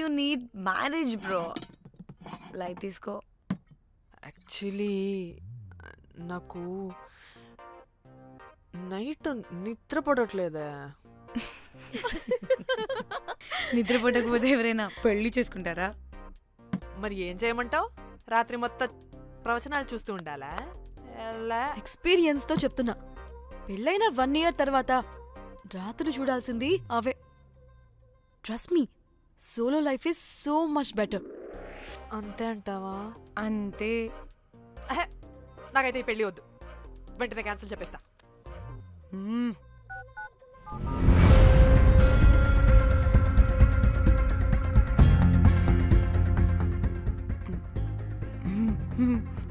You need marriage bro. Light తీసుకో. Actually నాకు night నిద్ర పడట్లేదే. నిద్ర పడకపోతే ఎవరైనా పెళ్లి చేసుకుంటారా? మరి ఏం చేయమంటావు? రాత్రి మొత్తం ప్రవచనాలు చూస్తూ ఉండాలా? ఎక్స్పీరియన్స్ తో చెప్తున్నా, పెళ్ళైన 1 year తర్వాత రాత్రులు చూడాల్సింది అవే. Trust me, solo life is so much better. అంతే అంటావా? అంతే. నాకైతే ఈ పెళ్ళి వద్దు, వెంటనే క్యాన్సిల్ చెప్పేస్తా.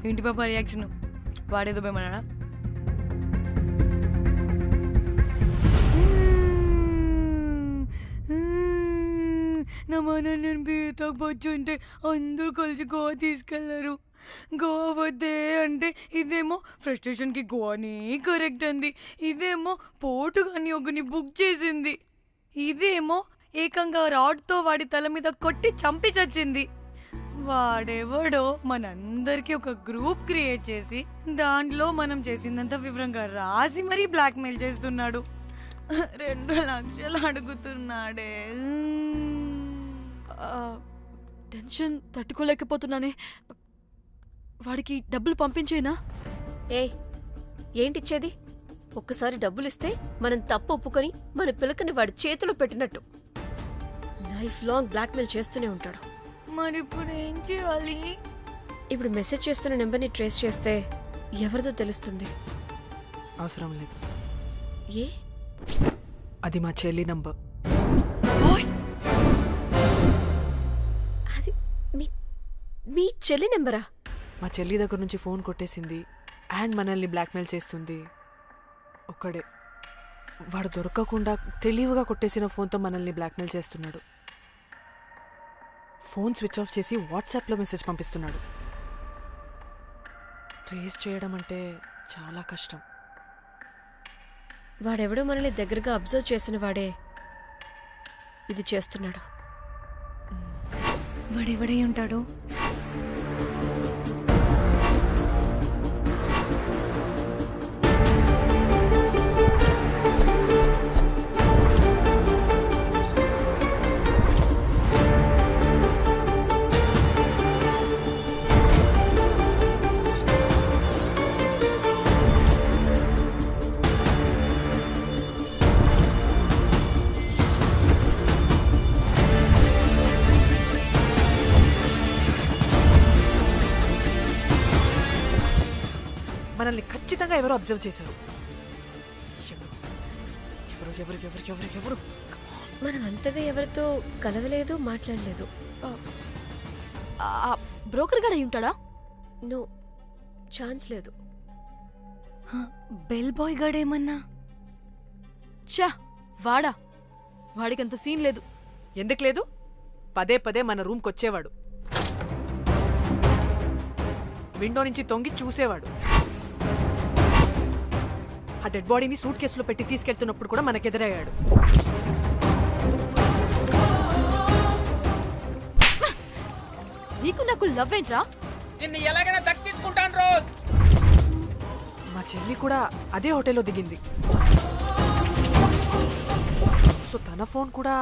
ఏంటి పాప రియాక్షన్? వాడేదో భయమన్నాడా? నా మన నేను బీరుతో వచ్చుంటే అందరూ కలిసి గోవా తీసుకెళ్లారు. గోవా వద్దే అంటే ఇదేమో ఫ్రస్ట్రేషన్కి గోవాని కరెక్ట్ అంది, ఇదేమో పోటుగాని ఒకని బుక్ చేసింది, ఇదేమో ఏకంగా రాడ్తో వాడి తల మీద కొట్టి చంపి చచ్చింది. వాడెవడో మనందరికీ ఒక గ్రూప్ క్రియేట్ చేసి దాంట్లో మనం చేసిందంత వివరంగా రాసి మరీ బ్లాక్మెయిల్ చేస్తున్నాడు. 2 లక్షలు అడుగుతున్నాడే. టెన్షన్ తట్టుకోలేకపోతున్నానే. వాడికి డబ్బులు పంపించేనా? ఏంటిచ్చేది? ఒక్కసారి డబ్బులిస్తే మనం తప్పు ఒప్పుకొని మన పిలకని వాడి చేతిలో పెట్టినట్టు లైఫ్ లాంగ్ బ్లాక్మెయిల్ చేస్తూనే ఉంటాడు. మరి ఇప్పుడు ఏం చేయాలి? ఇప్పుడు మెసేజ్ చేస్తున్న నెంబర్ని ట్రేస్ చేస్తే ఎవరిదో తెలుస్తుంది. అవసరం లేదు. ఏ? అది మా చెల్లి నంబర్. అది మీ చెల్లి నెంబరా? మా చెల్లి దగ్గర నుంచి ఫోన్ కొట్టేసింది అండ్ మనల్ని బ్లాక్మెయిల్ చేస్తుంది. ఒక్కడే వాడు దొరకకుండా తెలివిగా కొట్టేసిన ఫోన్తో మనల్ని బ్లాక్మెయిల్ చేస్తున్నాడు. ఫోన్ స్విచ్ ఆఫ్ చేసి వాట్సాప్లో మెసేజ్ పంపిస్తున్నాడు. ట్రేస్ చేయడం అంటే చాలా కష్టం. వాడెవడో మనల్ని దగ్గరగా అబ్జర్వ్ చేసిన వాడే ఇది చేస్తున్నాడు. వాడెవడై ఉంటాడు? మనల్ని ఖచ్చితంగా ఎవరో అబ్జర్వ్ చేశారు. ఎవరు ఎవరు ఎవరు ఎవరు ఎవరు? మనం అంతగా ఎవరితో కలవలేదు, మాట్లాడలేదు. బ్రోకర్ గడ ఉంటాడా? నో, ఛాన్స్ లేదు. బెల్ బాయ్ గాడేమన్నా? చా, వాడా? వాడికంత సీన్ లేదు. ఎందుకు లేదు? పదే పదే మన రూమ్కి వచ్చేవాడు, విండో నుంచి తొంగి చూసేవాడు. ఆ డెడ్ బాడీని సూట్ కేసులో పెట్టి తీసుకెళ్తున్నప్పుడు కూడా మనకెదురయ్యాడు. నీకు నాకు లవ్ ఏంట్రా? నిన్ను ఎలాగైనా దక్కించుకుంటాను రోజ్. మా చెల్లి కూడా అదే హోటల్లో దిగింది. సో తన ఫోన్ కూడా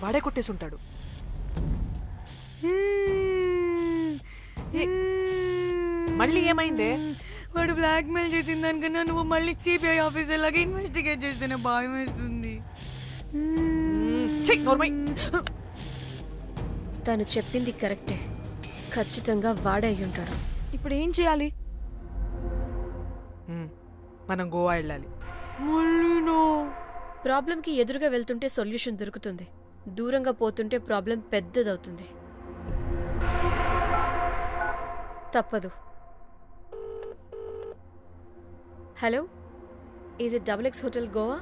వాడే కొట్టేసుంటాడు. మళ్ళీ ఏమైందే? వాడు బ్లాక్మెయిల్ చేసిన దానికన్నా నువ్వు మళ్ళీ సిబిఐ ఆఫీసర్ లాగా ఇన్వెస్టిగేట్ చేస్తేనే భయం వేస్తుంది. తను చెప్పింది కరెక్టే, ఖచ్చితంగా వాడే అయి ఉంటాడు. ఇప్పుడు ఏం చేయాలి? మనం గోవా వెళ్ళాలి. ప్రాబ్లంకి ఎదురుగా వెళ్తుంటే సొల్యూషన్ దొరుకుతుంది, దూరంగా పోతుంటే ప్రాబ్లం పెద్దదవుతుంది. తప్పదు. హలో, ఇది XX హోటల్ గోవా?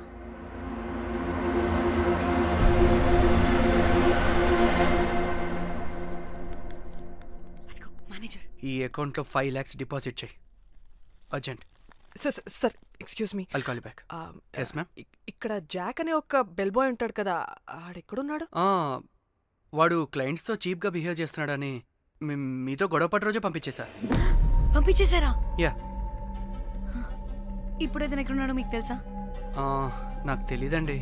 ఈ అకౌంట్లో 5 lakhs డిపాజిట్ చేయి, urgent. Sir excuse me. I'll call you back. Yes ma'am. ఇక్కడ జాక్ అనే ఒక బెల్ బాయ్ ఉంటాడు కదా, ఆడెక్కడున్నాడు? వాడు క్లయింట్స్తో చీప్గా బిహేవ్ చేస్తున్నాడని మీతో గొడవ పడి రోజే పంపించేశా. పంపించేశారా? యా. ఇప్పుడు అతను ఎక్కడున్నాడో మీకు తెలుసా? నాకు తెలీదండి.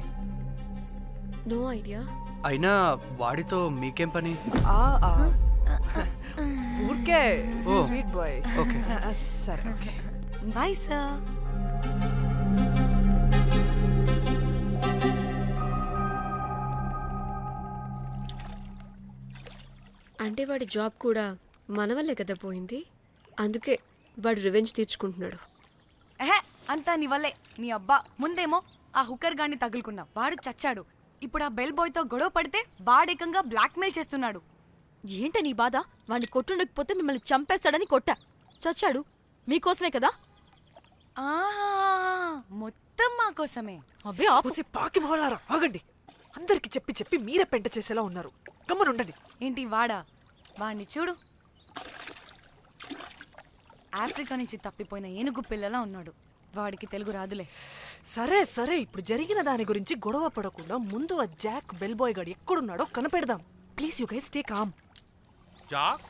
No idea. అయినా వాడితో మీకేం పని? ఊరికే ఓ. Sweet boy. ఓకే. సరే ఓకే. Bye sir. అంటే వాడి జాబ్ కూడా మన వల్లే కదా పోయింది. అందుకే వాడు రివెంజ్ తీర్చుకుంటున్నాడు. అంతా నీ వల్లే. నీ అబ్బా ముందేమో ఆ హుకర్ గాన్ని తగులుకున్నా, వాడు చచ్చాడు. ఇప్పుడు ఆ బెల్ బాయ్తో గొడవ పడితే వాడేకంగా బ్లాక్మెయిల్ చేస్తున్నాడు. ఏంట నీ బాధ? వాడిని కొట్టుండకపోతే మిమ్మల్ని చంపేస్తాడని కొట్టా. చచ్చాడు. మీకోసమే కదా? మొత్తం మా కోసమే. అబ్బే ఆపు. పాకి మొహలారా ఆగండి. అందరికి చెప్పి చెప్పి మీరే పెంట చేసేలా ఉన్నారు. గమ్మనుండండి. ఏంటి వాడా? వాడిని చూడు, ఆఫ్రికా నుంచి తప్పిపోయిన ఏనుగు పిల్లలా ఉన్నాడు. వాడికి తెలుగు రాదులే. సరే సరే, ఇప్పుడు జరిగిన దాని గురించి గొడవ పడకుండా ముందు ఆ జాక్ బెల్ బాయ్ గాడు ఎక్కడున్నాడో కనిపెడదాం. Please you guys take calm. जाक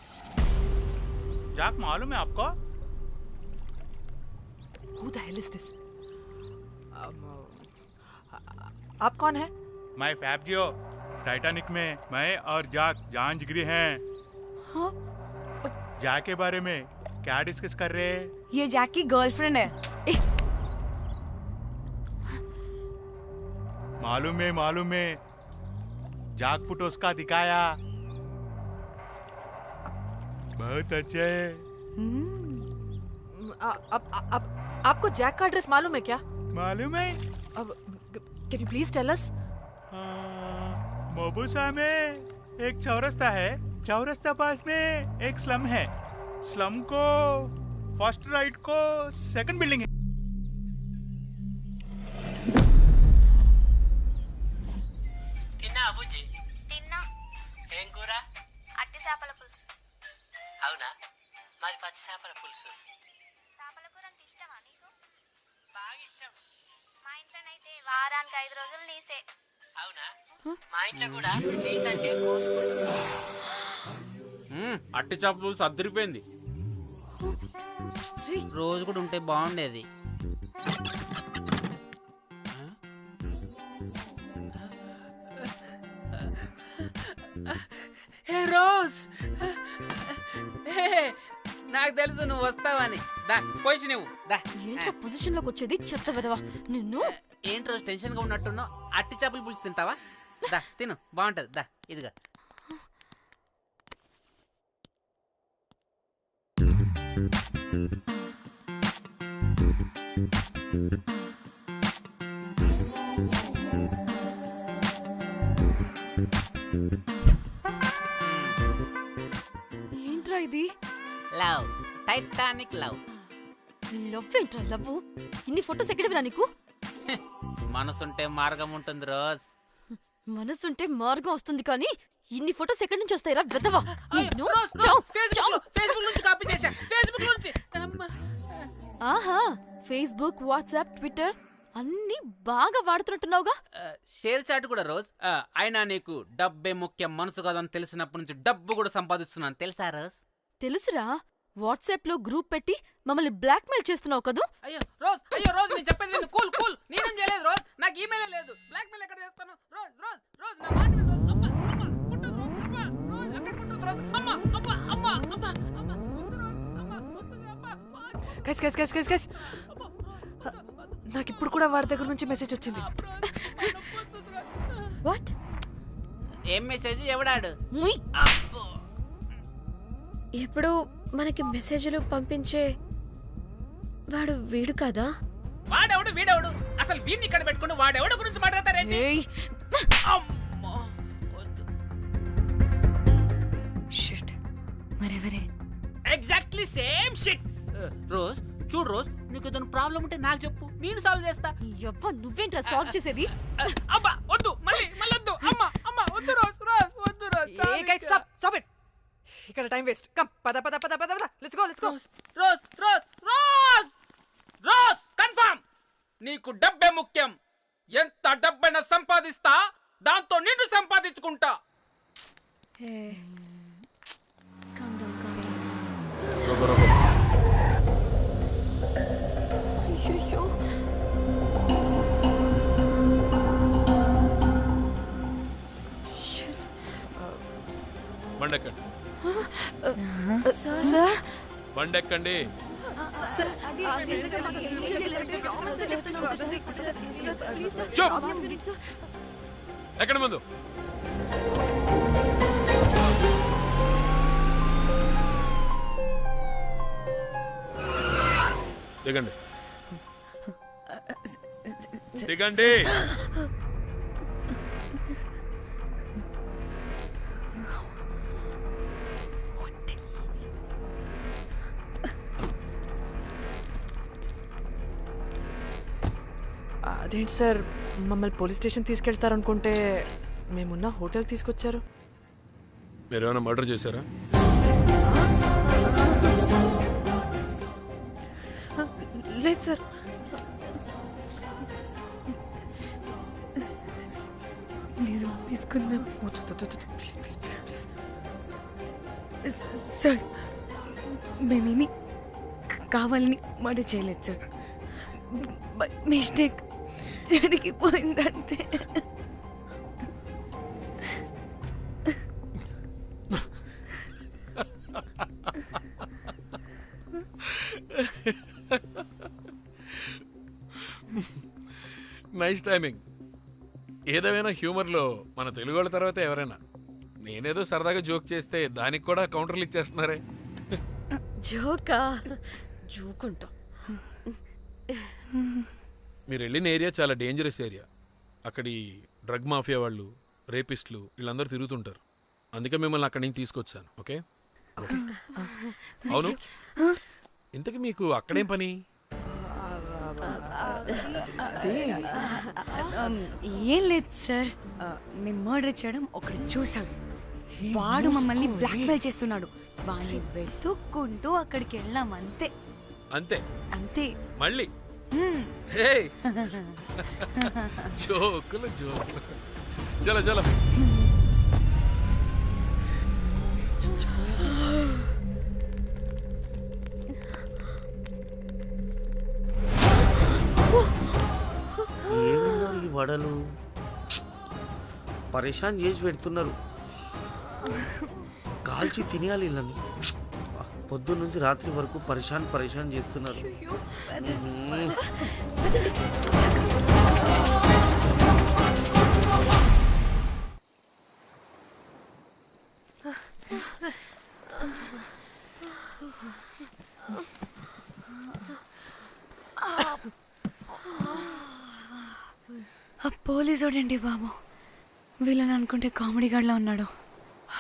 जाक मालूम है आपको? Who the hell is this? आप कौन है? मैं फैब्जियो। टाइटैनिक में मैं और जाक जान जिगरी हैं। हाँ? जाक के बारे में क्या डिस्कस कर रहे हैं? ये जैक की गर्लफ्रेंड है. मालूम है जाक फोटोस का दिखाया, बहुत अच्छे है। आपको जैक का एड्रेस मालूम है क्या? मालूम है। अब can you please tell us? Mombasa में एक चौरस्ता है, चौरस्ता पास में एक स्लम है, स्लम को फर्स्ट राइट को सेकंड बिल्डिंग है। తిన్నా అబుజీ? తిన్నా. ఏం కూర? అట్టి చేపల పులుసు. అవునా, మాది పచ్చి చేపల పులుసు. చేపల కూర అంటే ఇష్టమా నీకు? బాగా ఇష్టం. మా ఇంట్లోనైతే వారానికి 5 రోజులు నీసే. అవునా, మా ఇంట్లో కూడా నీకంటే కోసుకుంటుంది. అట్టి చేపల పులుసు అద్దరిపోయింది. రోజు కూడా ఉంటే బాగుండేది. హే రోజ్, నాకు తెలుసు నువ్వు వస్తావని. దా పొజిషన్ నువ్వు దా. ఏంటో పొజిషన్ లోకి వచ్చేది చెత్త విధవా నిన్ను. ఏంటి రోజు టెన్షన్ గా ఉన్నట్టున్నావు? అట్టి చేపల పులుసు తింటావా? దా తిను, బాగుంటది. దా ఇదిగా. ఏంట్రా ఇది? Love, Titanic love. లవ్ ఏంట్రా లవ్? ఇన్ని ఫోటోస్ ఎక్కడివిరా నీకు? మనసుంటే మార్గం ఉంటుంది రోజ్. మనసుంటే మార్గం వస్తుంది కానీ ఇన్ని ఫోటోస్ ఎక్కడి నుంచి వస్తాయిరా విధవా? ఫేస్బుక్ నుంచి కాపీ చేశా, ఫేస్బుక్ నుంచి. ఆహా, ఫేస్బుక్, వాట్సాప్, ట్విట్టర్ అన్ని బాగా వాడుతున్నట్టున్నావుగా. షేర్ చాట్ కూడా రోజ్. అయినా నీకు డబ్బే ముఖ్యం, మనసు కాదని తెలిసినప్పటి నుంచి డబ్బు కూడా సంపాదిస్తున్నాను తెలుసా రోజ్? తెలుసురా, వాట్సాప్ లో గ్రూప్ పెట్టి మమ్మల్ని బ్లాక్మెయిల్ చేస్తున్నావు కదూ. అయ్యో రోజ్ నేను చెప్పేది విను. కూల్ నేనేం చేయలేదు రోజ్, నాకు ఈమెయిల్ లేదు. బ్లాక్మెయిల్ ఎక్కడ చేస్తాను రోజ్? నా మాట విను రోజ్. అమ్మా కుట్టదు రోజ్. అమ్మా రోజ్ అక్కడ కుట్టదు రోజ్. అమ్మా వద్దు రోజ్. అమ్మా వద్దు. గైస్ నాకు ఇప్పుడు కూడా వాడి దగ్గర నుంచి మెసేజ్ వచ్చింది. వాట్? ఏం మెసేజ్? ఎవడాడు? ముయ్. ఎప్పుడు మనకి మెసేజ్లు పంపించే వాడు వీడు కదా? వాడెవడు వీడెవడు? అసలు వీడిని ఇక్కడ పెట్టుకుని వాడెవడు గురించి మాట్లాడతారేంటి? షిట్, మరెవరే? Exactly same shit. రోజ్ చూడు రోజ్, నీకు ఏదైనా ప్రాబ్లం ఉంటే నాకు చెప్పు, నేను సాల్వ్ చేస్తా. యవ్వ, నువ్వేంట్రా సాల్వ్ చేసేది? అబ్బా వద్దు, మళ్ళీ వద్దు. అమ్మా వద్దు రోజ్ వద్దు రోజ్. Stop it. ఇక్కడ టైం వేస్ట్. కమ్ పద లెట్స్ గో. రోజ్ కన్ఫర్మ్, నీకు డబ్బే ముఖ్యం. ఎంత డబ్బైనా సంపాదిస్తా, దాంతో నిన్ను సంపాదించుకుంటా. Calm down, calm down. रुको रुको అయ్యయ్యో. బండెక్కండి సార్ బండెక్కండి చూప్ ఎక్కడ ముందు దిగండి దిగండి అదేంటి సార్ మమ్మల్ని పోలీస్ స్టేషన్ తీసుకెళ్తారనుకుంటే మేమున్న హోటల్ తీసుకొచ్చారు. మీరు ఏమైనా మర్డర్ చేశారా? లేదు సార్. నిజం తీసుకుందాం. Please please please please. Sir మేమేమి కావాలని మర్డర్ చేయలేదు సార్. మిస్టేక్ జరిగిపోయిందంతే. Nice timing. ఏదేమైనా హ్యూమర్లో మన తెలుగు వాళ్ళ తర్వాత ఎవరైనా. నేనేదో సరదాగా జోక్ చేస్తే దానికి కూడా కౌంటర్లు ఇచ్చేస్తున్నారే. జోకా? జోకుంటా. మీరు వెళ్ళిన ఏరియా చాలా డేంజరస్ ఏరియా. అక్కడి డ్రగ్ మాఫియా వాళ్ళు, రేపిస్టులు వీళ్ళందరూ తిరుగుతుంటారు. అందుకే మిమ్మల్ని అక్కడి నుంచి తీసుకొచ్చాను. ఓకే? అవును, ఇంతకీ మీకు అక్కడేం పని? ఏం లేదు సార్, మేము మర్డర్ చేయడం ఒకటి చూసాడు. వాడు మమ్మల్ని బ్లాక్మెయిల్ చేస్తున్నాడు. వాడిని వెతుక్కుంటూ అక్కడికి వెళ్ళాం. అంతే అంతే అంతే. మళ్ళీ జోకులు జోకులు. చలో చలో. ఏమన్నా ఈ వడలు పరేషాన్ చేసి పెడుతున్నారు. కాల్చి తినేయాలి ఇళ్ళని. పొద్దున్న నుంచి రాత్రి వరకు పరేషాన్ చేస్తున్నారు. పోలీసోడండి బాబు. వీళ్ళని అనుకుంటే కామెడీ గాడ్లా ఉన్నాడు.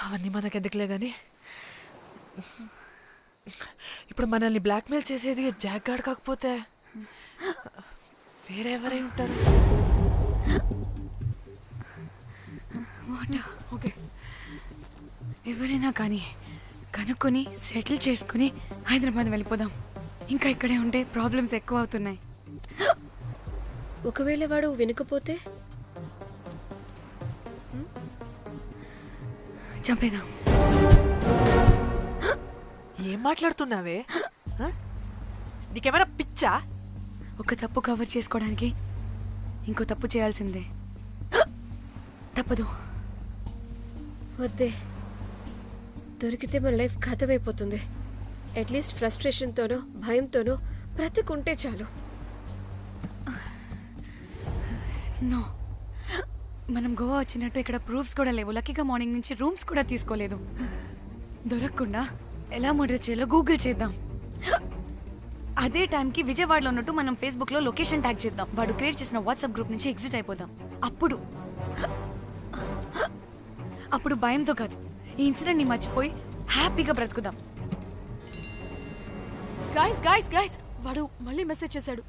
అవన్నీ మనకెందుకులే కానీ ఇప్పుడు మనల్ని బ్లాక్మెయిల్ చేసేది జాక్ గార్డ్ కాకపోతే వేరే ఎవరై ఉంటారు? ఓకే, ఎవరైనా కానీ కనుక్కొని సెటిల్ చేసుకుని హైదరాబాద్ వెళ్ళిపోదాం. ఇంకా ఇక్కడే ఉంటే ప్రాబ్లమ్స్ ఎక్కువ అవుతున్నాయి. ఒకవేళ వాడు వినకపోతే చంపేదాం. ఏం మాట్లాడుతున్నావే? నీకేమైనా పిచ్చా? ఒక తప్పు కవర్ చేసుకోవడానికి ఇంకో తప్పు చేయాల్సిందే. తప్పదు. వద్దే, దొరికితే మన లైఫ్ ఖతమైపోతుంది. అట్లీస్ట్ ఫ్రస్ట్రేషన్తోనో భయంతోనో బ్రతుకుంటే చాలు. నో, మనం గోవా వచ్చినట్టు ఇక్కడ ప్రూఫ్స్ కూడా లేవు. లక్కీగా మార్నింగ్ నుంచి రూమ్స్ కూడా తీసుకోలేదు. దొరకకుండా ఎలా మర్డర్ చేయాలో గూగుల్ చేద్దాం. అదే టైంకి విజయవాడలో ఉన్నట్టు మనం ఫేస్బుక్లో లొకేషన్ ట్యాగ్ చేద్దాం. వాడు క్రియేట్ చేసిన వాట్సాప్ గ్రూప్ నుంచి ఎగ్జిట్ అయిపోదాం. అప్పుడు భయంతో కాదు, ఈ ఇన్సిడెంట్ని మర్చిపోయి హ్యాపీగా బ్రతుకుదాం. గైస్ గైస్ గైస్, వాడు మళ్ళీ మెసేజ్ చేశాడు.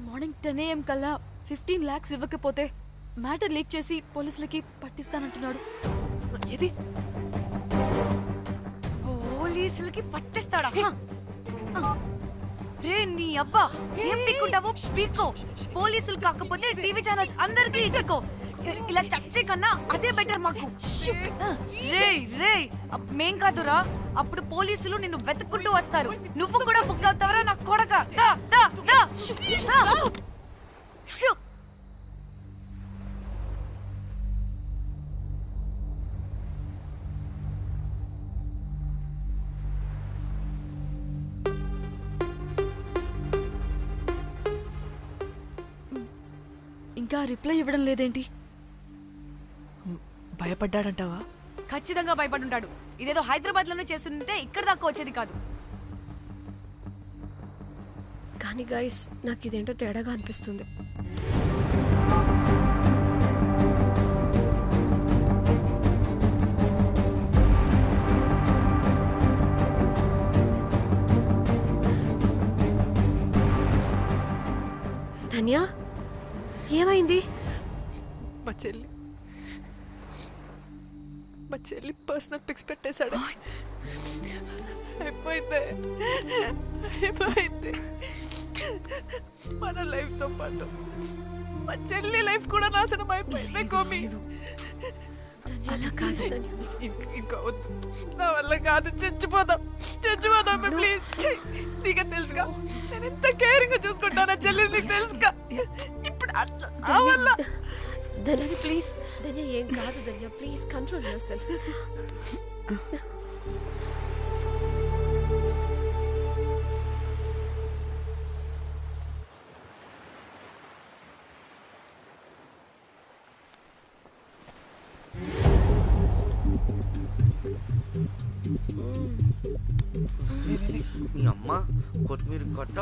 మార్నింగ్ 10 AM కల్లా 15 lakhs ఇవ్వకపోతే మ్యాటర్ లీక్ చేసి పోలీసులకి పట్టిస్తానంటున్నాడు. ఏది? పోలీసులకి పట్టిస్తాడా? రే నీ అబ్బా, ఏం పిక్కుంటావో పీక్కో. పోలీసులు కాకపోతే టీవీ ఛానల్స్ అందరికీ ఇచ్చుకో. ఇలా చచ్చే కన్నా అదే బెటర్ మాకు. రే మేం కాదురా, అప్పుడు పోలీసులు నిన్ను వెతుక్కుంటూ వస్తారు. నువ్వు కూడా బుక్ అవుతావరా నా కొడక. ఇంకా రిప్లై ఇవ్వడం లేదేంటి? భయపడ్డాడంటావా? ఖచ్చితంగా భయపడుంటాడు. ఇదేదో హైదరాబాద్ లోనే చేస్తుంటే ఇక్కడ దాకా వచ్చేది కాదు. కానీ గైస్, నాకు ఇదేంటో తేడాగా అనిపిస్తుంది. ధన్య, ఏమైంది? మా చెల్లి పర్సనల్ పిక్స్ పెట్టేశాడు. అయిపోయింది. మన లైఫ్ తో పాటు మా చెల్లి లైఫ్ కూడా నాశనం అయిపోయింది. కోమి, అలా కాదు. ఇంకా వద్దు, నా వల్ల కాదు. చచ్చిపోదాం ప్లీజ్. నీకు తెలుసుగా నేను ఎంత కేరింగ్ గా చూసుకుంటాను చెల్లి, నీకు తెలుసుగా. ఇప్పుడు ఆ వల్ల ధన్య ప్లీజ్. ధన్య ఏం కాదు. ధన్య ప్లీజ్ కంట్రోల్ యువర్ సెల్ఫ్. మీ అమ్మ కొత్తిమీర కట్ట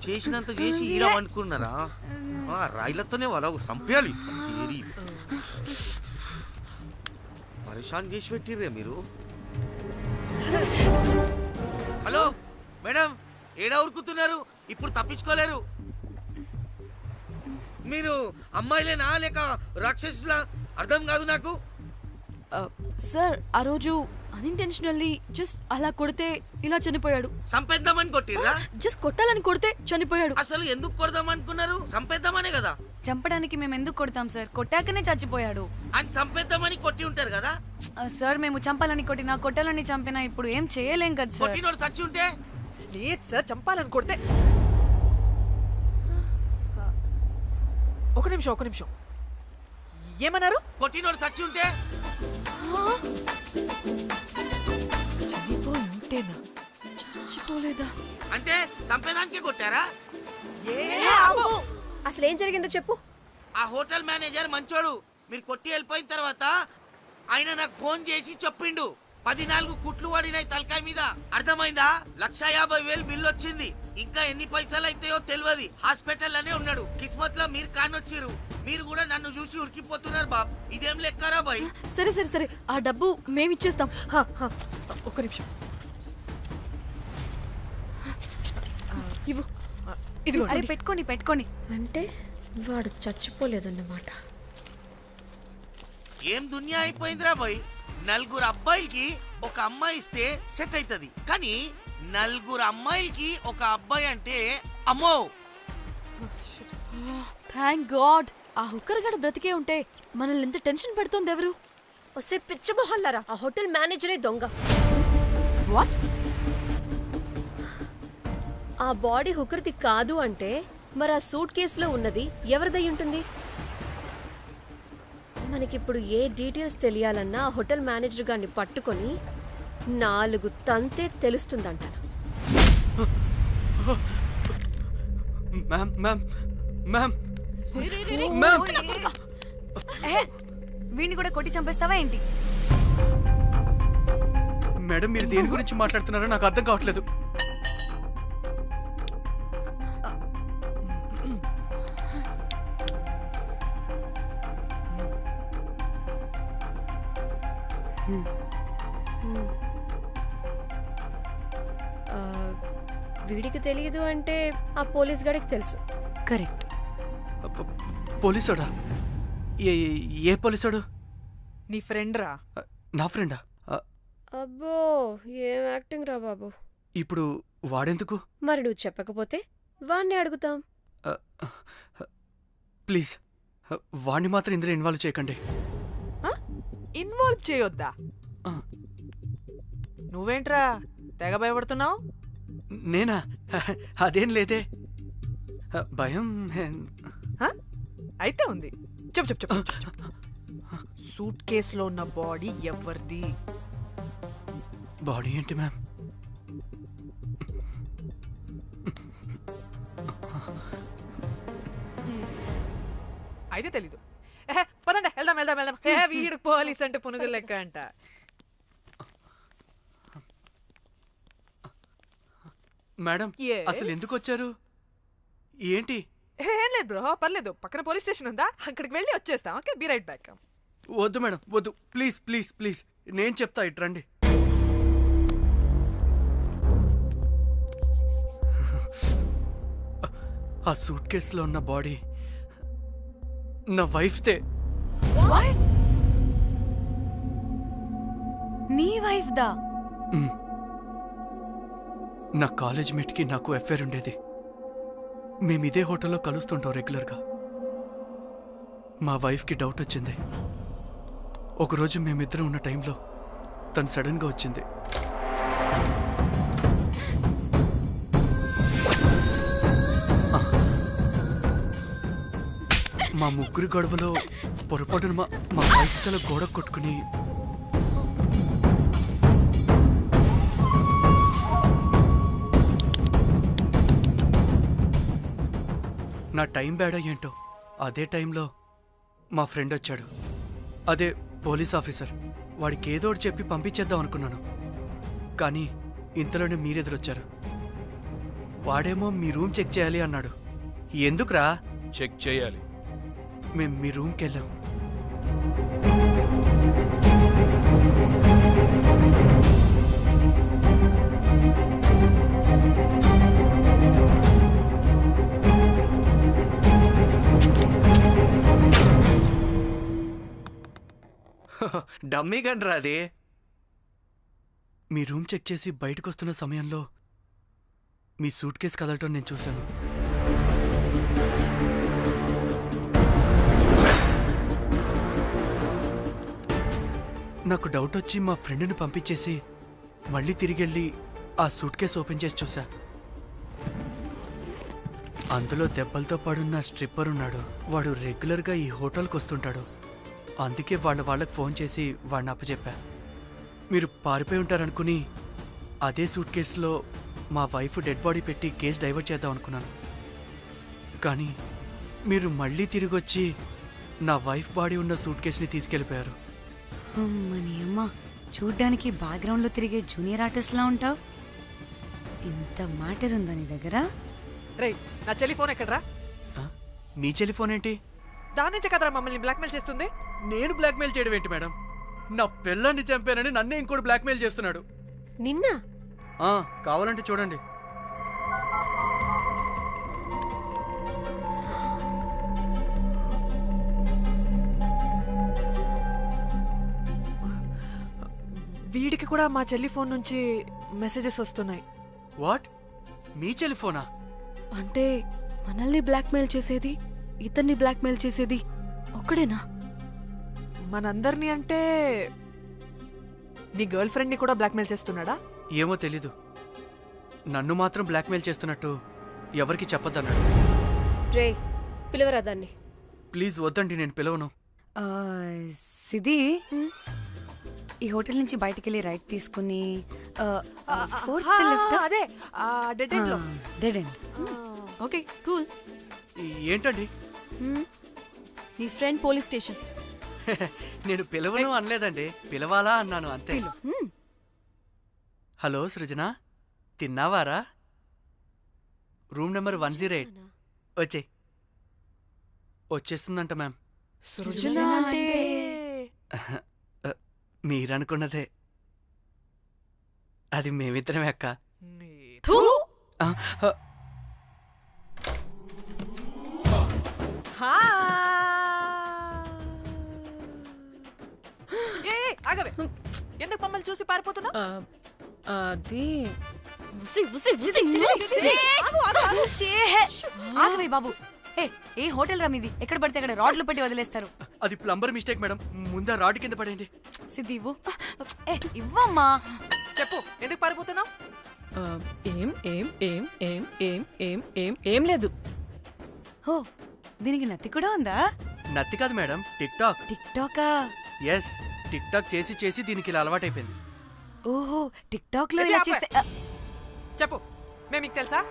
చేసినంత చేసి ఈడ అనుకున్నారా? రాయిలతోనే వాళ్ళ సంపేయాలి. పరేషాన్ చేసి పెట్టిర్రే మీరు. హలో మేడం, ఏడా ఉరుకుతున్నారు? ఇప్పుడు తప్పించుకోలేరు. మీరు అమ్మాయిలేనా లేక రాక్షసులా? అర్థం కాదు నాకు. సార్, ఆ రోజు అన్ఇంటెన్షనల్లీ జస్ట్ అలా కొడితే ఇలా చనిపోయాడు. సంపేద్దామని కొట్టిర్రా? జస్ట్ కొట్టాలని కొడితే చనిపోయాడు. అసలు ఎందుకు కొడదాం అనుకున్నారు? సంపేద్దామనే కదా. చంపడానికి మేము ఎందుకు కొడతాం సార్? కొట్టాకనే చచ్చిపోయాడు. అని సంపేద్దామని కొట్టి ఉంటారు కదా సార్. మేము చంపాలని కొట్టినా కొట్టాలని చంపినా ఇప్పుడు ఏం చేయలేం కదా సార్. కొట్టినోడు చచ్చి ఉంటే? లేదు సార్, చంపాలని కొడితే. ఒక నిమిషం ఏమన్నారు? కొట్టినోడు చచ్చి ఉంటే? చచ్చిపోలేదా అంటే సంపేదానికే కొట్టారా? అసలు ఏం జరిగిందో చెప్పు. ఆ హోటల్ మేనేజర్ మంచోడు. మీరు కొట్టి వెళ్ళిపోయిన తర్వాత ఆయన నాకు ఫోన్ చేసి చెప్పిండు 14 కుట్లు పడినాయి తలకాయ మీద. అర్థమైందా? 1,50,000 బిల్లు వచ్చింది. ఇంకా ఎన్ని పైసలు అయితాయో తెలియదు. హాస్పిటల్ అనే ఉన్నాడు. కిస్మత్ లో మీరు కానొచ్చిరు. మీరు కూడా నన్ను చూసి ఉరికిపోతున్నారు బాబ్. ఇదేం లెక్కరా బాయ్? సరే, ఆ డబ్బు మేమిచ్చేస్తాం. ఒక్క నిమిషం ఇవ్వు. అరే పెట్టుకోని. అంటే వాడు చచ్చిపోలేదన్నమాట. ఏం దునియా అయిపోయిందిరా బాయ్. 4 అబ్బాయిలకి ఒక అమ్మాయి ఇస్తే సెట్ అవుతుంది. కానీ 4 అమ్మాయిలకి ఒక అబ్బాయి అంటే అమ్మో. Thank God. ఆ హుక్కర్ గడు బ్రతికే ఉంటే మనల్ని ఎంత టెన్షన్ పెడుతోంది ఎవరు? వస్తే పిచ్చి మొహల్లారా, ఆ హోటల్ మేనేజరే దొంగ. వాట్? ఆ బాడీ హుకర్ది కాదు అంటే మరి ఆ సూట్ కేసులో ఉన్నది ఎవరిదై ఉంటుంది? మనకిప్పుడు ఏ డీటెయిల్స్ తెలియాలన్నా ఆ హోటల్ మేనేజర్ గారిని పట్టుకొని 4 తంతే తెలుస్తుందంటాను. వీడిని కూడా కొట్టి చంపేస్తావా ఏంటి? మేడం, మీరు దేని గురించి మాట్లాడుతున్నారో నాకు అర్థం కావట్లేదు. వీడికి తెలియదు అంటే ఆ పోలీస్ గాడికి తెలుసు. కరెక్ట్. పోలీసోడా? ఏ పోలీసోడు? నీ ఫ్రెండ్ రా. నా ఫ్రెండా? అబ్బో, ఏం యాక్టింగ్ రా బాబు. ఇప్పుడు వాడెందుకు? మరి నువ్వు చెప్పకపోతే వాణ్ణి అడుగుతాం. ప్లీజ్ వాడిని మాత్రం ఇందులో ఇన్వాల్వ్ చేయకండి. ఇన్వాల్వ్ చేయొద్దా? నువ్వేంట్రా తెగ భయపడుతున్నావు? నేనా? అదేం లేదే. భయం అయితే ఉంది. చెప్పు చెప్పు చెప్పు. సూట్ కేసులో ఉన్న బాడీ ఎవరిది? బాడీ ఏంటి మ్యామ్? అయితే తెలీదు. పదండి వెళ్దాం వెళ్దాం వెళ్దాం. వీడు పోలీస్ అంటే పునుగులు లెక్క అంట. మేడం అసలు ఎందుకు వచ్చారు? ఏంటి? ఏం లేదు బ్రో, పర్లేదు. పక్కన పోలీస్ స్టేషన్ ఉందా, అక్కడికి వెళ్ళి వచ్చేస్తాం. Okay, be right back. వద్దు మేడం వద్దు, ప్లీజ్ ప్లీజ్ ప్లీజ్, నేను చెప్తా, ఇట్రండి. ఆ సూట్ కేసులో ఉన్న బాడీ నా వైఫ్తే. నీ వైఫ్ దా? నా కాలేజ్ మేట్కి నాకు అఫేర్ ఉండేది. మేము ఇదే హోటల్లో కలుస్తుంటాం రెగ్యులర్గా. మా వైఫ్కి డౌట్ వచ్చింది. ఒకరోజు మేమిద్దరం ఉన్న టైంలో తను సడన్గా వచ్చింది. మా ముగ్గురి గొడవలో పొరపాటున మా వైఫ్ చాలా గోడ కొట్టుకుని నా టైం బ్యాడో ఏంటో అదే టైంలో మా ఫ్రెండ్ వచ్చాడు. అదే పోలీస్ ఆఫీసర్. వాడికి ఏదో ఒకటి చెప్పి పంపించేద్దాం అనుకున్నాను. కానీ ఇంతలోనే మీరెదురొచ్చారు. వాడేమో మీ రూమ్ చెక్ చేయాలి అన్నాడు. ఎందుకురా? చెక్ చేయాలి. మేము మీ రూమ్కి వెళ్ళాం. డమ్మీ గండ్రా అది. మీ రూమ్ చెక్ చేసి బయటకు వస్తున్న సమయంలో మీ సూట్ కేసు కదలటం నేను చూశాను. నాకు డౌట్ వచ్చి మా ఫ్రెండ్ని పంపించేసి మళ్ళీ తిరిగెళ్ళి ఆ సూట్ కేసు ఓపెన్ చేసి చూసా. అందులో దెబ్బలతో పడున్న స్ట్రిప్పర్ ఉన్నాడు. వాడు రెగ్యులర్గా ఈ హోటల్కి వస్తుంటాడు. అందుకే వాళ్ళకి ఫోన్ చేసి వాడిని అప్పచెప్పా. మీరు పారిపోయి ఉంటారనుకుని అదే సూట్ కేసులో మా వైఫ్ డెడ్ బాడీ పెట్టి కేసు డైవర్ట్ చేద్దాం అనుకున్నాను. కానీ మీరు మళ్ళీ తిరిగి వచ్చి నా వైఫ్ బాడీ ఉన్న సూట్ కేసుని తీసుకెళ్ళిపోయారు. అమ్మని అమ్మ, చూడ్డానికి బ్యాక్గ్రౌండ్లో తిరిగే జూనియర్ ఆర్టిస్ట్లా ఉంటావు. ఇంత మ్యాటర్ ఉందా నీ దగ్గర? రే, నా టెలిఫోన్ ఎక్కడరా? మీ టెలిఫోన్ ఏంటి? దాని నుంచే కదరా మమ్మల్ని బ్లాక్మెయిల్ చేస్తుంది. నేను బ్లాక్మెయిల్ చేయడం ఏంటి మేడం? నా పిల్లాన్ని చంపానని నన్నే ఇంకోటి బ్లాక్మెయిల్ చేస్తున్నాడు. నిన్న కావాలంటే చూడండి. వీడికి కూడా మా చెల్లి ఫోన్ నుంచి మెసేజెస్ వస్తున్నాయి. వాట్? మీ టెలిఫోనా? అంటే మనల్ని బ్లాక్మెయిల్ చేసేది, ఇతన్ని బ్లాక్మెయిల్ చేసేది ఒక్కడేనా? మనందరినీ అంటే నీ గర్ల్ ఫ్రెండ్ ని కూడా బ్లాక్మెయిల్ చేస్తున్నాడా? ఏమో తెలీదు. నన్ను మాత్రం బ్లాక్మెయిల్ చేస్తున్నట్టు ఎవరికి చెప్పొద్దన్నాడు. రే, పిలవరా దాన్ని. ప్లీజ్ వద్దండి, నేను పిలవను. సిది, ఈ హోటల్ నుంచి బయటికి వెళ్ళి రైట్ తీసుకుని అదే డెడ్ ఎండ్ లో. Dead end. Okay, cool. ఏంటండి? నీ ఫ్రెండ్ పోలీస్ స్టేషన్. నేను పిలవను అనలేదండి, పిలవాలా అన్నాను అంతే. హలో సృజన, తిన్నావారా? Room number 108. వచ్చేస్తుందంట మ్యామ్. సృజన అంటే మీరనుకున్నదే. అది మేమిద్దరమే అక్క. ఆగవే, ఎందుకు మమ్మల్ని చూసి పారిపోతున్నా? అది ఆగవే బాబు, ఏ హోటల్ రా మీది? ఎక్కడ పడితే అక్కడ రాడ్లు పెట్టి వదిలేస్తారు. అది ప్లంబర్ మిస్టేక్ మేడం. ముందు రాడ్ కింద పడండి. సిద్ధి ఇవ్వు. ఇవ్వమ్మా. చెప్పు, ఎందుకు పారిపోతున్నావు? ఏం ఏం ఏం ఏం ఏం ఏం ఏం ఏం లేదు. ఓ, దీనికి నత్తి కూడా ఉందా? నత్తి కాదు మేడం, టిక్ టాక్. టిక్ టాకా? ఎస్, టిక్ టాక్ చేసి చేసి దీనికి ఇలా అలవాటైపోయింది. ఓహో, టిక్ టాక్ లో ఇలా చేసే. చెప్పు, మేము మీకు తెలుసా?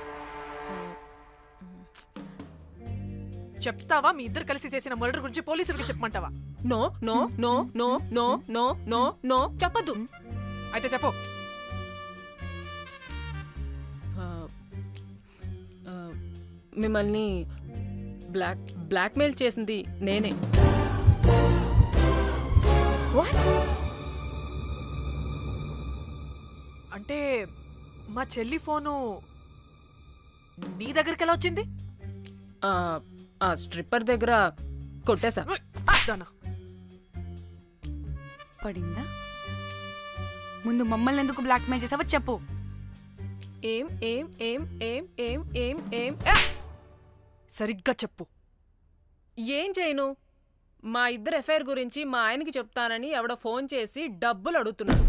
చెప్తావా? మీ ఇద్దరు కలిసి చేసిన మర్డర్ గురించి పోలీసులకి చెప్పమంటావా? No no no no no no no no చెప్పద్దు. అయితే చెప్పు. మిమ్మల్ని బ్లాక్మెయిల్ చేసింది నేనే. అంటే మా చెల్లి ఫోను నీ దగ్గరికి ఎలా వచ్చింది? ఆ స్ట్రిప్పర్ దగ్గర కొట్టేశా. పడిందా? ముందు మమ్మల్ని ఎందుకు బ్లాక్మెయిల్ చేసావో చెప్పు. ఏం ఏం ఏం ఏం ఏం ఏం ఏం సరిగ్గా చెప్పు. ఏం చేయను? మా ఇద్దరు ఎఫ్ఐఆర్ గురించి మా ఆయనకి చెప్తానని ఎవడో ఫోన్ చేసి డబ్బులు అడుగుతున్నాడు.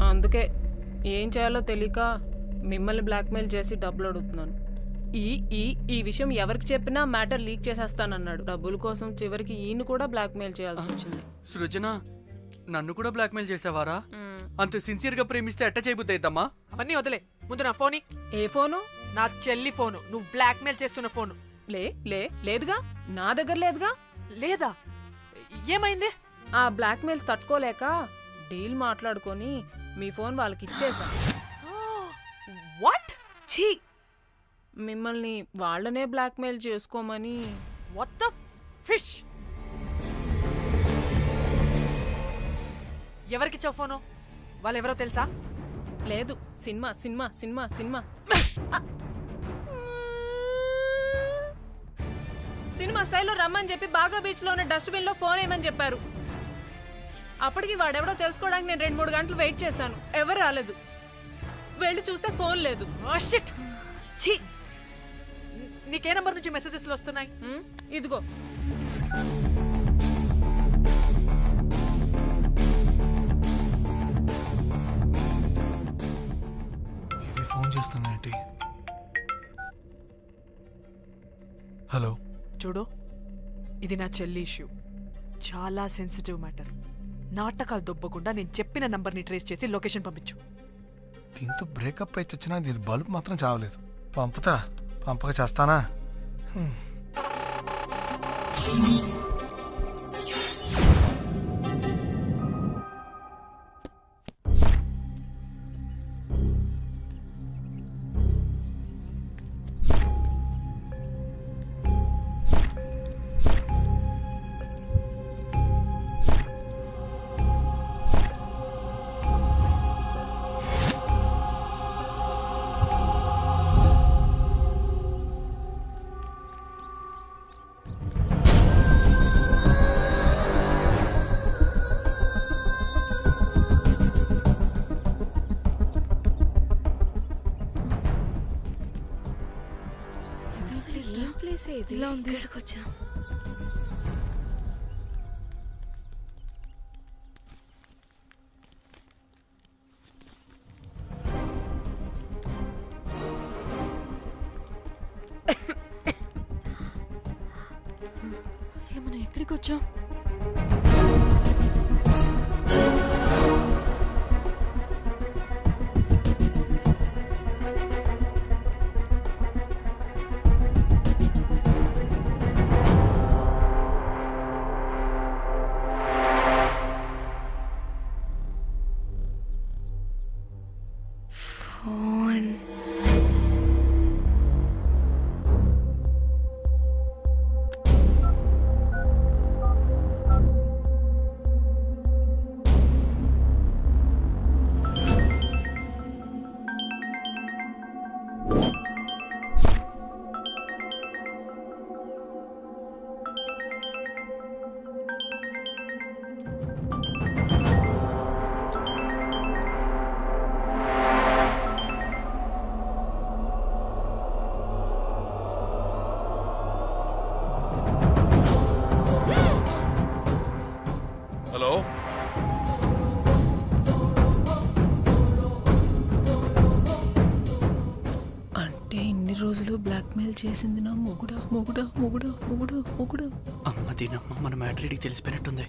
అందుకే ఏం చేయాలో తెలియక మిమ్మల్ని బ్లాక్మెయిల్ చేసి డబ్బులు అడుగుతున్నాను. ఈ ఈ ఈ విషయం ఎవరికి చెప్పినా మ్యాటర్ లీక్ చేసేస్తానన్నాడు. డబ్బుల కోసం చివరికి ఈయన కూడా బ్లాక్మెయిల్ చేయాల్సి వచ్చింది. సృజన, నన్ను కూడా బ్లాక్మెయిల్ చేసావారా? అంత సిన్సియర్ గా ప్రేమిస్తే ఎట్ట చేయబుద్ది అయిద్దమ్మా? అవన్నీ వదిలే, ముందు నా ఫోన్. ఏ ఫోను? నా చెల్లి ఫోను. నువ్వు బ్లాక్మెయిల్ చేస్తున్న ఫోను. లేదుగా, నా దగ్గర లేదుగా. లేదా? ఏమైంది? ఆ బ్లాక్మెయిల్స్ తట్టుకోలేక డీల్ మాట్లాడుకొని మీ ఫోన్ వాళ్ళకి ఇచ్చేసా. వాట్? ఛీ! మిమ్మల్ని వాళ్ళనే బ్లాక్మెయిల్ చేసుకోమని. What the fish! ఎవరికిచ్చావు ఫోను? వాళ్ళెవరో తెలుసా? లేదు, cinema cinema cinema cinema cinema స్టైల్లో రమ్మని చెప్పి బాగా బీచ్ లో ఉన్న డస్ట్బిన్ లో ఫోన్ ఏమని చెప్పారు. అప్పటికి వాడెవడో తెలుసుకోవడానికి నేను 2-3 గంటలు వెయిట్ చేశాను. ఎవరు రాలేదు. వెళ్ళి చూస్తే ఫోన్ లేదు. నీకే నంబర్ నుంచి మెసేజెస్ వస్తున్నాయి? ఇదిగో. ఇది ఫోన్ చేస్తున్నానంటే. హలో. చూడు, ఇది నా చెల్లి ఇష్యూ. చాలా సెన్సిటివ్ మ్యాటర్. నాటకాలు దొబ్బకుండా నేను చెప్పిన నంబర్ని ట్రేస్ చేసి లొకేషన్ పంపించు. దీంతో బ్రేకప్ అయి చచ్చినా దీని బల్బ్ మాత్రం చావలేదు. పంపక చేస్తానా? ఇలా ఉంది. ఇక్కడికొచ్చా. అసలు మనం ఎక్కడికి వచ్చాం? బ్లాక్మెయిల్ చేసింది నా మొగుడా మొగుడా మొగుడా మొగుడా మొగుడా. అమ్మ దీనమ్మ మన మ్యాటరీడికి తెలిసిపోయినట్టుంది.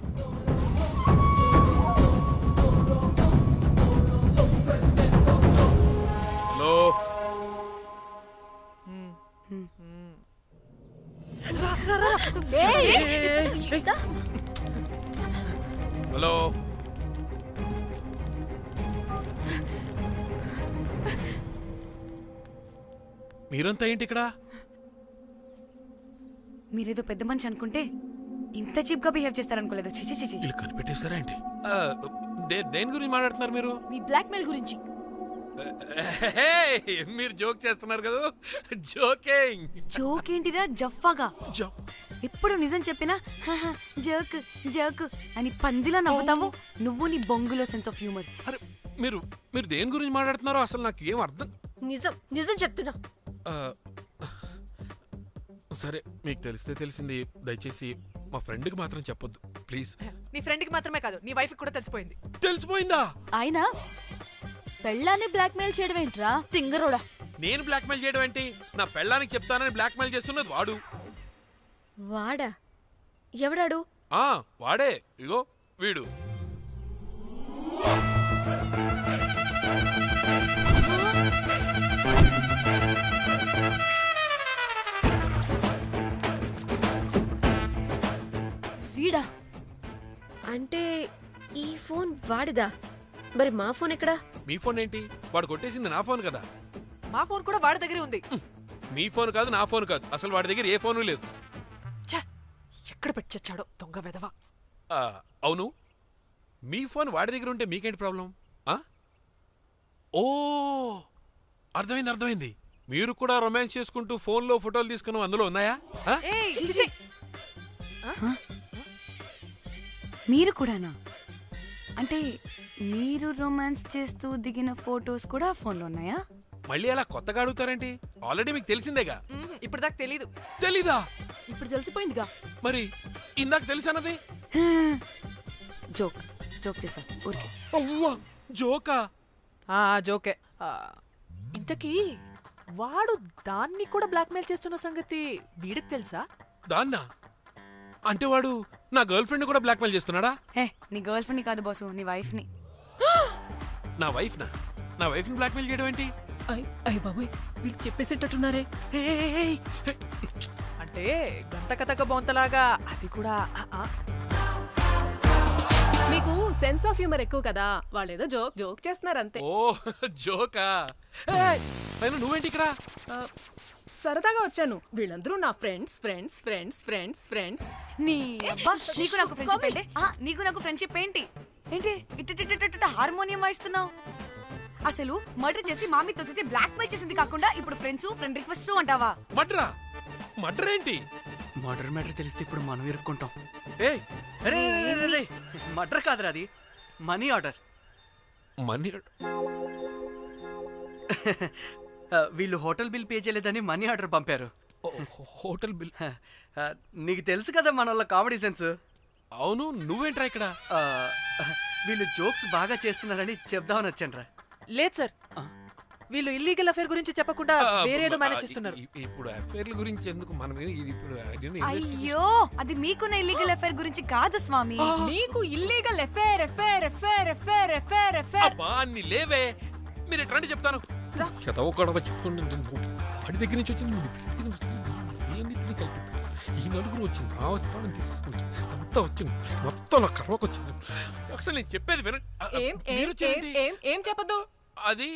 హలో హలో మీరంతా ఏంటి ఇక్కడ? మీరేదో పెద్ద మనిషి అనుకుంటే ఇంత చీప్ గా బిహేవ్ చేస్తారనుకోలేదు. చిచి చిచి. వీళ్ళు కనిపెట్టేశారా ఏంటి? దేని గురించి మాట్లాడుతున్నారు మీరు? మీ బ్లాక్మెయిల్ గురించి. మీరు జోక్ చేస్తున్నారు కదా? జోకింగ్. జోక్ ఏంటిరా జఫ్ఫాగా? ఎప్పుడు నిజం చెప్పినా జోక్ జోక్ అని పందిలా నవ్వుతావు. నువ్వు నీ బొంగులో సెన్స్ ఆఫ్ హ్యూమర్. అరే మీరు మీరు దేని గురించి మాట్లాడుతున్నారో అసలు నాకు ఏం అర్థం. నిజం నిజం చెప్తున్నా. సరే మీకు తెలిస్తే తెలిసింది. దయచేసి మా ఫ్రెండ్కి మాత్రం చెప్పొద్దు ప్లీజ్. నీ ఫ్రెండ్కి మాత్రమే కాదు, నీ వైఫ్ కూడా తెలిసిపోయింది. తెలిసిపోయిందా? అయినా పెళ్ళాన్ని బ్లాక్మెయిల్ చేయడం ఏంట్రా తింగరోడా? నేను బ్లాక్మెయిల్ చేయడం ఏంటి? నా పెళ్ళానికి చెప్తానని బ్లాక్మెయిల్ చేస్తున్నది వాడు. వాడా? ఎవడాడు? వాడే. ఇగో వీడు. వీడా? అంటే ఈ ఫోన్ వాడిదా? మరి మా ఫోన్ ఎక్కడా? మీ ఫోన్ ఏంటి? వాడు కొట్టేసింది నా ఫోన్ కదా. మా ఫోన్ కూడా వాడి దగ్గరే ఉంది. మీ ఫోన్ కాదు, నా ఫోన్ కాదు, అసలు వాడి దగ్గర ఏ ఫోను లేదు. ఎక్కడ పెట్టొచ్చాడో దొంగ వెధవ. అవును, మీ ఫోన్ వాడి దగ్గర ఉంటే మీకేంటి ప్రాబ్లం? ఓ అర్థమైంది అర్థమైంది. మీరు కూడా రొమాన్స్ చేసుకుంటూ ఫోన్లో ఫోటోలు తీసుకున్నాం, అందులో ఉన్నాయా? మీరు కూడానా? అంటే మీరు రొమాన్స్ చేస్తూ దిగిన ఫోటోస్ కూడా ఫోన్లో ఉన్నాయా? మళ్ళీ అలా కొత్తగా అడుగుతారేంటి? ఆల్రెడీ మీకు తెలిసిందేగా. ఇప్పుడు దాకా తెలీదు. తెలీదా? ఇప్పుడు తెలిసిపోయిందిగా. మరి ఇందాక తెలిసన్నది జోక్ జోక్ చేశా ఊరికే. అవ్వా జోకా? జోకే. ఇంతకీ వాడు దాన్ని కూడా బ్లాక్మెయిల్ చేస్తున్న సంగతి వీడికి తెలుసా? దాన్నా? అంటే వాడు నా గర్ల్ ఫ్రెండ్ కూడా బ్లాక్మెయిల్ చేస్తున్నాడా? నీ గర్ల్ ఫ్రెండ్ కాదు బాసు, నీ వైఫ్ ని. నా వైఫ్ ని బ్లాక్మెయిల్ చేయడం ఏంటి? అయ్య బాబోయ్, వీళ్ళు చెప్పేసేటట్టున్నారే. అంటే గంత కథక బొంతలాగా అది కూడా. మీకు సెన్స్ ఆఫ్ హ్యూమర్ ఎక్కువ కదా, వాళ్ళేదో జోక్ జోక్ చేస్తున్నారు అంతే. ఓ జోకా? నువ్వేంటి ఇక్కడ? సరదాగా వచ్చాను. వీళ్ళందరూ నా friends friends friends friends friends. నీకు నాకు ఫ్రెండ్షిప్ ఏంటి? నీకు నాకు ఫ్రెండ్షిప్ ఏంటి? ఏంటి ఇట్ట హార్మోనియం వాయిస్తున్నావు? అసలు మర్డర్ చేసి మామి తోసేసి బ్లాక్ మెయిల్ చేసింది కాకుండా ఇప్పుడు ఫ్రెండ్స్ ఫ్రెండ్ రిక్వెస్ట్ అంటావా? మర్డర్ ఏంటి? మర్డర్ మ్యాటర్ తెలిస్తే ఇప్పుడు మనం ఇరుక్కుంటాం. మర్డర్ కాదురా, అది మనీ ఆర్డర్. మనీ? వీళ్ళు హోటల్ బిల్ పే చేయలేదని మనీ ఆర్డర్ పంపారు. Hotel bill? నీకు తెలుసు కదా మన వాళ్ళ కామెడీ సెన్స్. అవును, నువ్వేంట్రా ఇక్కడ? వీళ్ళు జోక్స్ బాగా చేస్తున్నారని చెప్దామని వచ్చానురా. లేదు సార్, వీళ్ళు ఇల్లీగల్ అఫేర్ గురించి చెప్పకుండా వేరేదో మేనేజ్ చేస్తున్నారు. ఇప్పుడు అఫేర్ల గురించి ఎందుకు మనం ఇప్పుడు? అయ్యో, అది మీకున్న ఇల్లీగల్ అఫేర్ గురించి కాదు స్వామి. మీకు illegal affair affair affair affair affair affair. అబ్బా అన్ని లేవే, మీరు ఎట్రండి చెప్తాను. వాడి దగ్గర నుంచి వచ్చింది, ఈ నలుగురు వచ్చింది, ఆ వస్తానని తీసుకుంటే అంతా వచ్చింది, మొత్తం నా కర్వకు వచ్చింది. అసలు నేను చెప్పేది వినండి. ఏం చెప్పదు? అది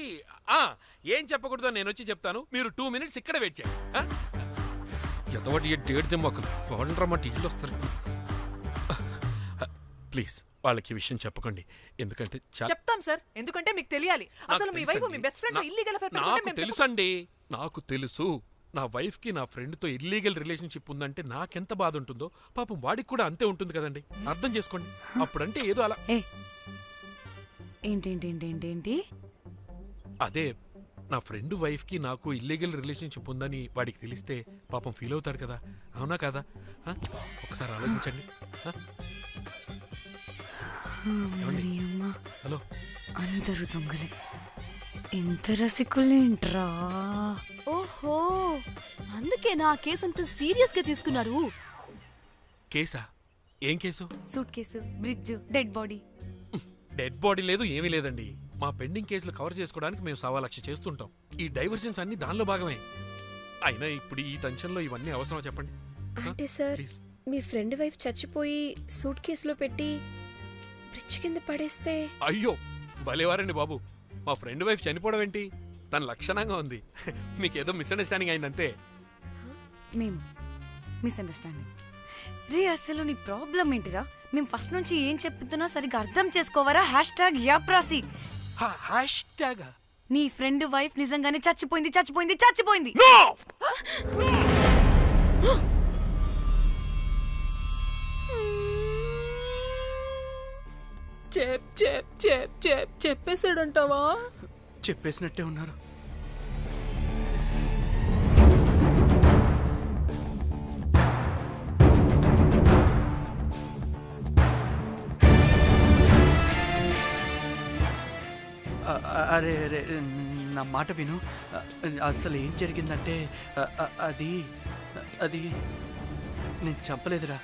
ఏం చెప్పకూడదు, నేను వచ్చి చెప్తాను. మీరు 2 minutes ఇక్కడ వెయిట్ చేయండి. ఎంతవాటి డేట్ దెమ్మకలు వాడరమ్మంటే ఇల్లు వస్తారు. ప్లీజ్ వాళ్ళకి విషయం చెప్పకండి, ఎందుకంటే చెప్తాం సార్, ఎందుకంటే మీకు తెలియాలి. అసలు మీ వైఫ్ మీ బెస్ట్ ఫ్రెండ్ ఇల్లీగల్ అఫేర్. నాకు తెలుసండి, నాకు తెలుసు. నా వైఫ్ కి నా ఫ్రెండ్ తో ఇల్లీగల్ రిలేషన్షిప్ ఉందంటే నాకెంత బాధ ఉంటుందో పాపం వాడికి కూడా అంతే ఉంటుంది కదండి. అర్థం చేసుకోండి. అప్పుడంటే ఏదో అలా. ఏంటి? అదే నా ఫ్రెండ్ వైఫ్ కి నాకు ఇల్లీగల్ రిలేషన్షిప్ ఉందని వాడికి తెలిస్తే పాపం ఫీల్ అవుతారు కదా, అవునా కదా? ఒకసారి ఆలోచించండి. హలో, అందరూ దొంగలే, ఎంత రసికులేంట్రా. ఓహో, అందుకే నా కేసు అంత సీరియస్ గా తీసుకున్నారు. కేసా? ఏం case? Suit case, bridge, dead body. Dead body లేదు, ఏమీ లేదండి. మా పెండింగ్ కేసులు కవర్ చేసుకోవడానికి మేము 1,00,000 చేస్తుంటాం. ఈ డైవర్షన్స్ అన్ని దానిలో భాగమే. అయినా ఇప్పుడు ఈ టెన్షన్లో ఇవన్నీ అవసరమా చెప్పండి? అంటే సార్, మీ ఫ్రెండ్ వైఫ్ చచ్చిపోయి సూట్ కేసులో పెట్టి బ్రిడ్జ్ కింద పడేస్తే? అయ్యో భలేవారండి బాబు. మా ఫ్రెండ్ వైఫ్ చనిపోవడం ఏంటి? తన లక్షణంగా ఉంది. మీకేదో మిస్అండర్స్టాండింగ్ అయిందంతే. మేము మిస్అండర్స్టాండింగ్. రే అసలు నీ ప్రాబ్లం ఏంటిరా? మేము ఫస్ట్ నుంచి ఏం చెప్తున్నా సరిగ్గా అర్థం చేసుకోవరా? #యాప్రాసి. నీ ఫ్రెండ్ వైఫ్ నిజంగానే చచ్చిపోయింది చచ్చిపోయింది చచ్చిపోయింది. చెప్పేసాడంటావా? చెప్పేసినట్టే ఉన్నారు. అరే అరే నా మాట విను. అసలు ఏం జరిగిందంటే అది అది నేను చంపలేదురా.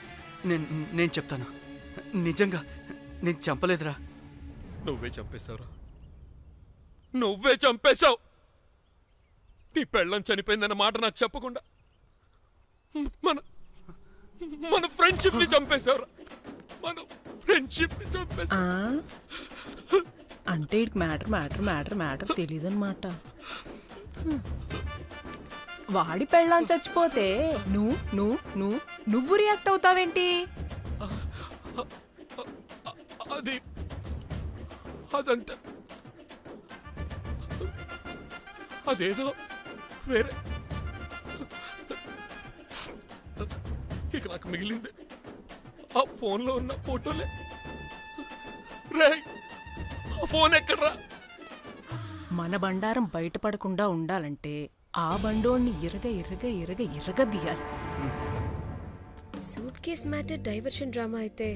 నేను చెప్తాను, నిజంగా నేను చంపలేదురా. నువ్వే చంపేశావురా, నువ్వే చంపేశావు. నీ పెళ్ళం చనిపోయిందన్న మాట నాకు చెప్పకుండా మన మన ఫ్రెండ్షిప్ ని చంపేశావురా. మన ఫ్రెండ్షిప్ ని చంపేశావు. అంటే మ్యాటర్ తెలియదన్నమాట. వాడి పెళ్ళాం చచ్చిపోతే నువ్వు రియాక్ట్ అవుతావేంటి? అదంతా అదేదో వేరే. ఇక నాకు మిగిలింది ఆ ఫోన్లో ఉన్న ఫోటోలే. రే ఆ ఫోన్ ఎక్కడ్రా? మన బండారం బయటపడకుండా ఉండాలంటే ఆ బండోడిని ఇరగదీయాలి. Suitcase matter diversion drama అయితే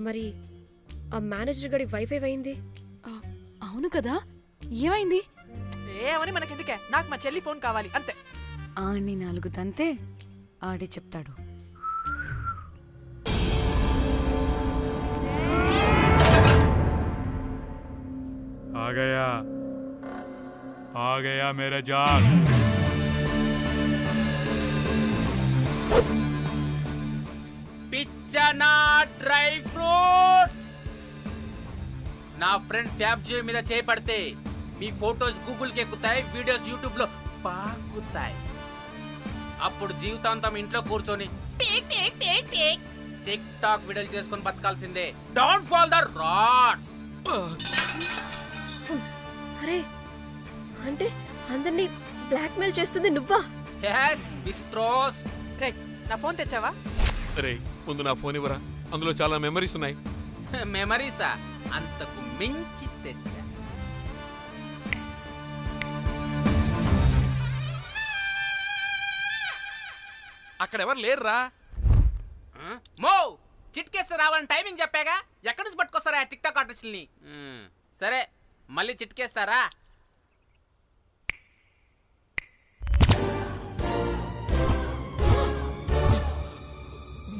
మరి ఆ మేనేజర్ గడి వైఫ్ అయింది. అవును కదా, ఏమైంది? ఏమని మనకెందుకే, నాకు మా చెల్లి ఫోన్ కావాలి అంతే. ఆడిని 4 తంతే ఆడే చెప్తాడు. आ गया मेरा जाग. పిచ్చనా డ్రై ఫ్రూట్స్. నా ఫ్రెండ్ ఫ్యాబ్జీ మీద చేపడితే మీ ఫోటోస్ గూగుల్ కి ఎక్కుతాయి, వీడియోస్ యూట్యూబ్ లో పాకుతాయి. అప్పుడు జీవితాంతం ఇంట్లో కూర్చొని టిక్ టాక్ వీడియోలు చేసుకొని బతకాల్సిందే. Don't fall the rods. అరే అంటే అందరినీ బ్లాక్మెయిల్ చేస్తుంది నువ్వా? yes బిస్ట్రోస్. రే నా ఫోన్ తెచ్చావా? రే ముందు నా ఫోన్ ఇవ్వరా, అందులో చాలా మెమరీస్ ఉన్నాయి. మెమరీసా? అంతకు మించి తెచ్చా. అక్కడ ఎవరు లేరురా. మో చిట్కేస్తే రావాలని టైమింగ్ చెప్పాగా, ఎక్కడి నుంచి పట్టుకొస్తారా టిక్ టాక్ ఆర్టిస్టుల్ని? సరే మళ్ళీ చిట్కేస్తారా?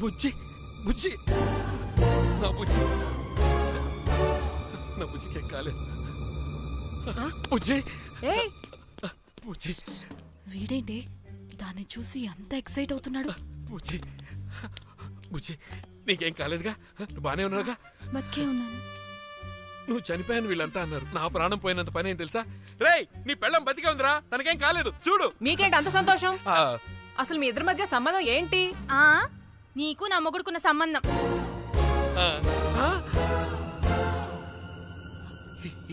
బుజ్జి బుజ్జి నా బుజ్జి నా బుజ్జికి కాలేదు. బుజ్జి బుజ్జి. వీడేంటి దాన్ని చూసి అంత ఎక్సైట్ అవుతున్నాడు? బుజ్జి బుజ్జి నీకేం కాలేదుగా? బానే ఉన్నావుగా? బతికే ఉన్నాను. నువ్వు చనిపోయాను వీళ్ళంతా అన్నారు. నా ప్రాణం పోయినంత పని ఏం తెలుసా? రేయ్ నీ పెళ్ళం బతికే ఉందిరా, తనకేం కాలేదు చూడు. మీకేంటి అంత సంతోషం? అసలు మీ ఇద్దరి మధ్య సంబంధం ఏంటి? నీకు నా మొగుడుకున్న సంబంధం.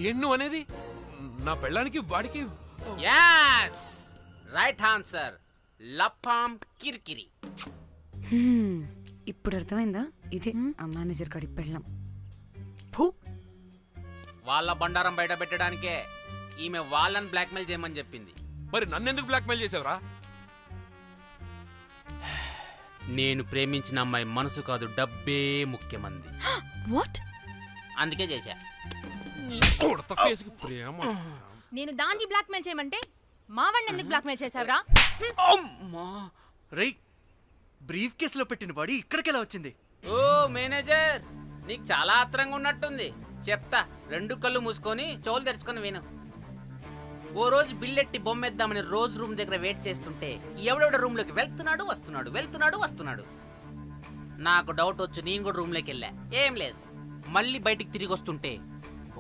ఏం నువ్వు అనేది? నా పెళ్ళానికి వాడికి? yes right answer. లపాం కిరికిరి. ఇప్పుడు అర్థమైందా? ఇదే ఆ మేనేజర్ గడి పెళ్ళం. వాళ్ళ బండారం బయట పెట్టడానికే ఈమె వాళ్ళని బ్లాక్మెయిల్ చేయమని చెప్పింది. మరి నన్నెందుకు బ్లాక్మెయిల్ చేసావురా? నేను ప్రేమించిన అమ్మాయి మనసు కాదు, డబ్బే ముఖ్యమంది. వాట్? అందుకే చేశా. ప్రేమ. నేను దాన్ని బ్లాక్మెయిల్ చేయమంటే మావాడిని ఎందుకు బ్లాక్మెయిల్ చేశావురా? అమ్మా రేయ్, బ్రీఫ్ కేసులో పెట్టిన బాడీ ఇక్కడికి ఎలా వచ్చింది? ఓ మేనేజర్, నీకు చాలా ఆత్రంగా ఉన్నట్టుంది. చెప్తా, 2 కళ్ళు మూసుకొని చెవులు తెరుచుకొని విను. ఓ రోజు బిల్లెట్టి బొమ్మేద్దామని రోజు రూమ్ దగ్గర వెయిట్ చేస్తుంటే ఎవడెవడ రూమ్ లోకి వెళ్తున్నాడు వస్తున్నాడు. నాకు డౌట్ వచ్చి నేను కూడా రూమ్ లోకి వెళ్ళా. ఏం లేదు. మళ్ళీ బయటికి తిరిగి వస్తుంటే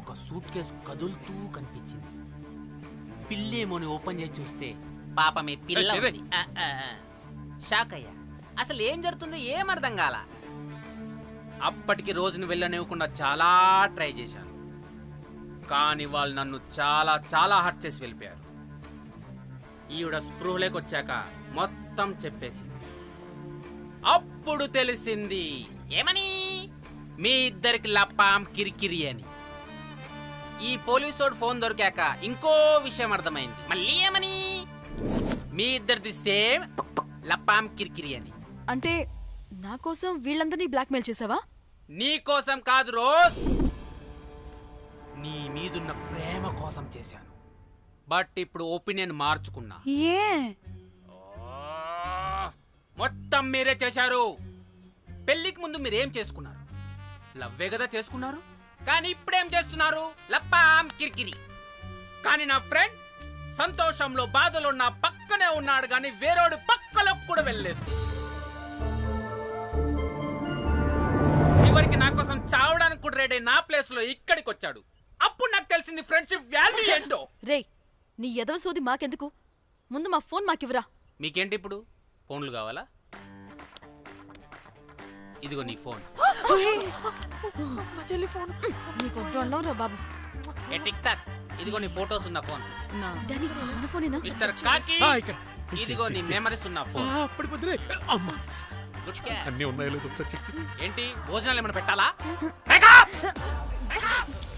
ఒక సూట్ కేసు కదులుతూ కనిపించింది. పిల్లేమోని ఓపెన్ చేసి చూస్తే పాపమే పిల్ల ఉంది. షాక్ అయ్యా. అసలు ఏం జరుగుతుందో ఏం అర్థం కాల. అప్పటికి రోజును వెళ్ళనివ్వకుండా చాలా ట్రై చేశాను, కానీ వాళ్ళు నన్ను చాలా చాలా హర్ట్ చేసి వెళ్ళిపోయారు. ఈవిడ స్పృహలోకి వచ్చాక మొత్తం చెప్పేసింది. అప్పుడు తెలిసింది ఏమని, మీ ఇద్దరికి లపాం కిరికిరి అని. ఈ పోలీసోడు ఫోన్ దొరికాక ఇంకో విషయం అర్థమైంది. మళ్ళీ ఏమని, మీ ఇద్దరిది సేమ్ లపాం కిరికిరి అని. అంటే నా కోసం వీళ్ళందరినీ బ్లాక్మెయిల్ చేసావా? నీ కోసం కాదు రోజ్, నీ మీదున్న ప్రేమ కోసం చేశాను. బట్ ఇప్పుడు ఒపీనియన్ మార్చుకున్నా. మొత్తం మీరే చేశారు. పెళ్లికి ముందు మీరేం చేసుకున్నారు? లవ్వే కదా చేసుకున్నారు. కానీ ఇప్పుడేం చేస్తున్నారు? లప్పాం కిరికిరి. కానీ నా ఫ్రెండ్ సంతోషంలో బాధలో నా పక్కనే ఉన్నాడు, కానీ వేరేవాడు పక్కలోకి కూడా వెళ్ళలేదు. చివరికి నా కోసం చావడానికి కూడా రెడీ నా ప్లేస్ లో ఇక్కడికి వచ్చాడు. అప్పుడు నాకు తెలిసింది ఫ్రెండ్షిప్ వాల్యూ ఏంటో. రే, నీ ఎదవ సోది మాకెందుకు? ముందు మా ఫోన్ మాకివ్వరా. మీకేంటి ఇప్పుడు ఫోన్లు కావాలా? ఇదిగో నీ ఫోన్. నీకు దండం రా బాబు. ఏ టిక్ టాక్, ఇదిగో నీ ఫోటోస్ ఉన్న ఫోన్. డానీ, మన ఫోనేనా? మిస్టర్ కాకి, ఇదిగో నీ మెమరీస్ ఉన్న ఫోన్. అన్నీ ఉన్నాయో లేదో ఒకసారి చెక్ చెయ్యి. ఏంటి భోజనాలు ఏమైనా పెట్టాలా?